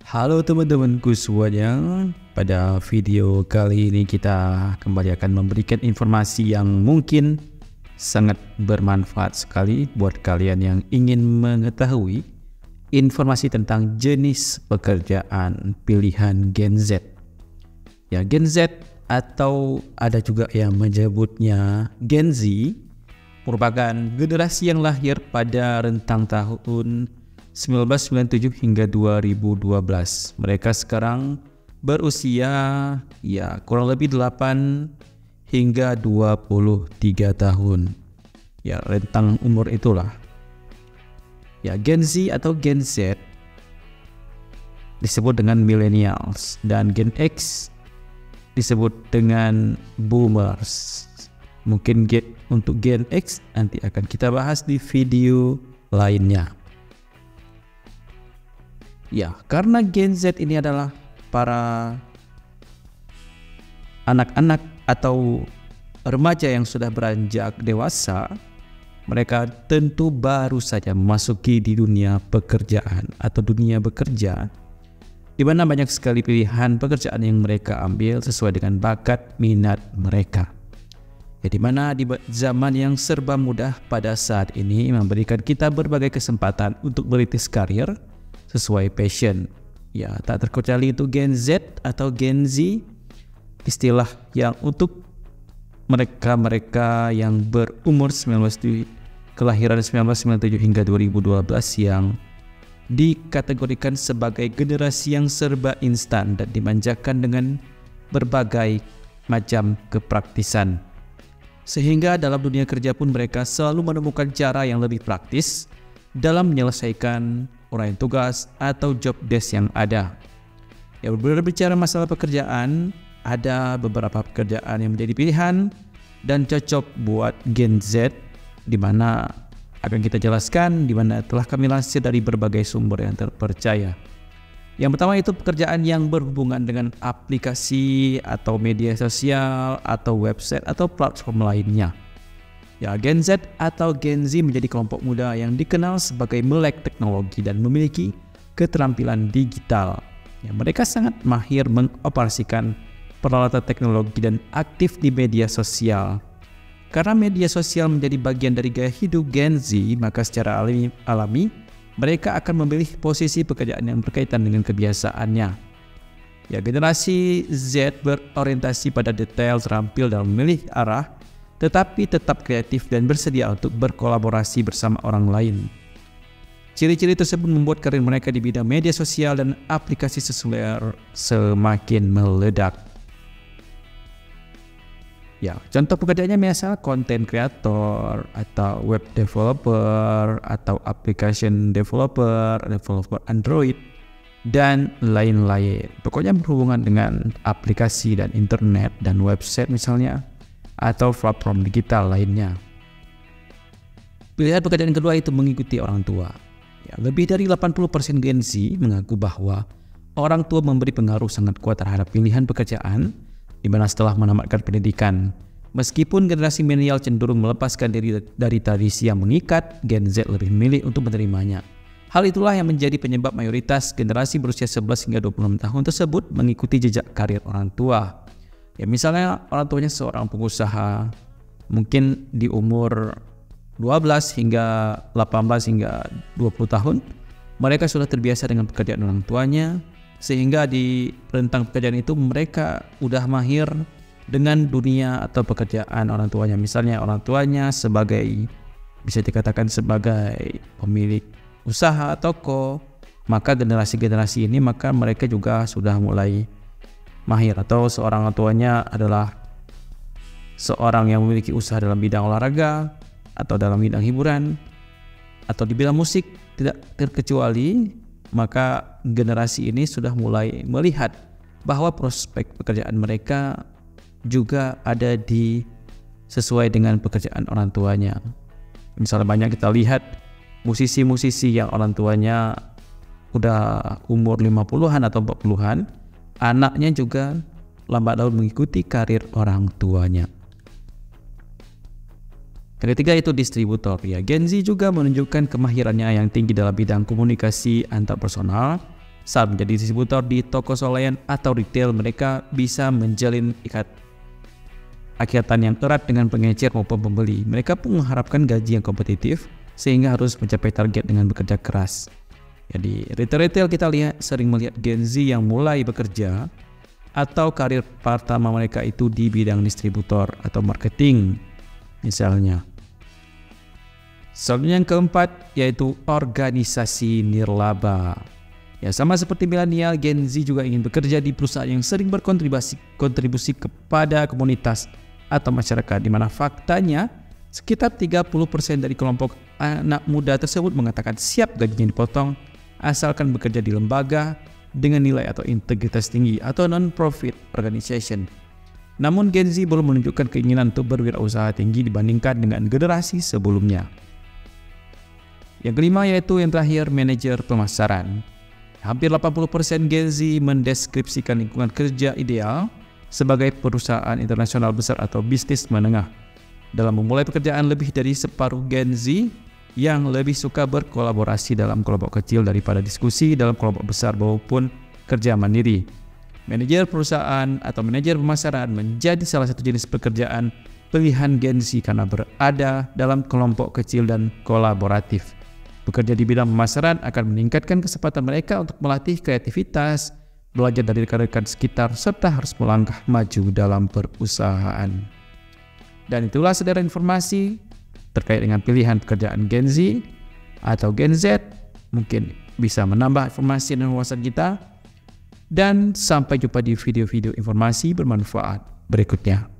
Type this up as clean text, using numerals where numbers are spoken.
Halo teman-temanku semuanya, pada video kali ini kita kembali akan memberikan informasi yang mungkin sangat bermanfaat sekali buat kalian yang ingin mengetahui informasi tentang jenis pekerjaan pilihan Gen Z. Ya, Gen Z atau ada juga yang menyebutnya Gen Z merupakan generasi yang lahir pada rentang tahun 1997 hingga 2012. Mereka sekarang berusia kurang lebih 8 hingga 23 tahun. Ya, rentang umur itulah. Ya, Gen Z atau Gen Z disebut dengan millennials dan Gen X disebut dengan boomers. Mungkin untuk Gen X nanti akan kita bahas di video lainnya. Ya, karena Gen Z ini adalah para anak-anak atau remaja yang sudah beranjak dewasa, mereka tentu baru saja memasuki di dunia pekerjaan atau dunia bekerja, di mana banyak sekali pilihan pekerjaan yang mereka ambil sesuai dengan bakat minat mereka. Ya, di mana di zaman yang serba mudah pada saat ini memberikan kita berbagai kesempatan untuk merintis karir sesuai passion. Ya, tak terkecuali itu Gen Z atau Gen Z, istilah yang untuk mereka yang berumur kelahiran 1997 hingga 2012 yang dikategorikan sebagai generasi yang serba instan dan dimanjakan dengan berbagai macam kepraktisan. Sehingga dalam dunia kerja pun mereka selalu menemukan cara yang lebih praktis dalam menyelesaikan uraian tugas atau job desk yang ada. Ya, berbicara masalah pekerjaan, ada beberapa pekerjaan yang menjadi pilihan dan cocok buat Gen Z, di mana akan kita jelaskan, di mana telah kami lansir dari berbagai sumber yang terpercaya. Yang pertama itu pekerjaan yang berhubungan dengan aplikasi atau media sosial atau website atau platform lainnya. Ya, Gen Z atau Gen Z menjadi kelompok muda yang dikenal sebagai melek teknologi dan memiliki keterampilan digital. Ya, mereka sangat mahir mengoperasikan peralatan teknologi dan aktif di media sosial. Karena media sosial menjadi bagian dari gaya hidup Gen Z, maka secara alami mereka akan memilih posisi pekerjaan yang berkaitan dengan kebiasaannya. Ya, generasi Z berorientasi pada detail, terampil dalam memilih arah, tetapi tetap kreatif dan bersedia untuk berkolaborasi bersama orang lain. Ciri-ciri tersebut membuat karir mereka di bidang media sosial dan aplikasi seluler semakin meledak. Ya, contoh pekerjaannya misalnya content creator atau web developer atau application developer Android dan lain-lain. Pokoknya berhubungan dengan aplikasi dan internet dan website misalnya, atau platform digital lainnya. Pilihan pekerjaan kedua itu mengikuti orang tua. Ya, lebih dari 80% Gen Z mengaku bahwa orang tua memberi pengaruh sangat kuat terhadap pilihan pekerjaan, di mana setelah menamatkan pendidikan. Meskipun generasi milenial cenderung melepaskan diri dari tradisi yang mengikat, Gen Z lebih memilih untuk menerimanya. Hal itulah yang menjadi penyebab mayoritas generasi berusia 11 hingga 26 tahun tersebut mengikuti jejak karir orang tua. Ya, misalnya orang tuanya seorang pengusaha, mungkin di umur 12 hingga 18 hingga 20 tahun, mereka sudah terbiasa dengan pekerjaan orang tuanya, sehingga di rentang pekerjaan itu mereka udah mahir dengan dunia atau pekerjaan orang tuanya. Misalnya orang tuanya bisa dikatakan sebagai pemilik usaha toko, maka generasi-generasi ini mereka juga sudah mulai mahir, atau seorang tuanya adalah seorang yang memiliki usaha dalam bidang olahraga atau dalam bidang hiburan atau di bidang musik, tidak terkecuali, maka generasi ini sudah mulai melihat bahwa prospek pekerjaan mereka juga ada sesuai dengan pekerjaan orang tuanya. Misalnya banyak kita lihat musisi-musisi yang orang tuanya udah umur 50-an atau 40-an, anaknya juga lambat laun mengikuti karir orang tuanya. Yang ketiga itu distributor. Ya, Gen Z juga menunjukkan kemahirannya yang tinggi dalam bidang komunikasi antarpersonal Saat menjadi distributor di toko swalayan atau retail, mereka bisa menjalin ikatan yang erat dengan pengecer maupun pembeli. Mereka pun mengharapkan gaji yang kompetitif sehingga harus mencapai target dengan bekerja keras. Jadi retail kita lihat sering melihat Gen Z yang mulai bekerja atau karir pertama mereka itu di bidang distributor atau marketing misalnya. Selanjutnya yang keempat yaitu organisasi nirlaba. Ya, sama seperti milenial, Gen Z juga ingin bekerja di perusahaan yang sering berkontribusi kepada komunitas atau masyarakat, di mana faktanya sekitar 30% dari kelompok anak muda tersebut mengatakan siap gajinya dipotong asalkan bekerja di lembaga dengan nilai atau integritas tinggi atau non-profit organization. Namun Gen Z belum menunjukkan keinginan untuk berwirausaha tinggi dibandingkan dengan generasi sebelumnya. Yang kelima yaitu yang terakhir, manajer pemasaran. Hampir 80% Gen Z mendeskripsikan lingkungan kerja ideal sebagai perusahaan internasional besar atau bisnis menengah. Dalam memulai pekerjaan, lebih dari separuh Gen Z yang lebih suka berkolaborasi dalam kelompok kecil daripada diskusi dalam kelompok besar maupun kerja mandiri. Manajer perusahaan atau manajer pemasaran menjadi salah satu jenis pekerjaan pilihan Gen Z karena berada dalam kelompok kecil dan kolaboratif. Bekerja di bidang pemasaran akan meningkatkan kesempatan mereka untuk melatih kreativitas, belajar dari rekan-rekan sekitar, serta harus melangkah maju dalam perusahaan. Dan itulah saudara informasi terkait dengan pilihan pekerjaan Gen Z atau Gen Z. Mungkin bisa menambah informasi dan wawasan kita. Dan sampai jumpa di video-video informasi bermanfaat berikutnya.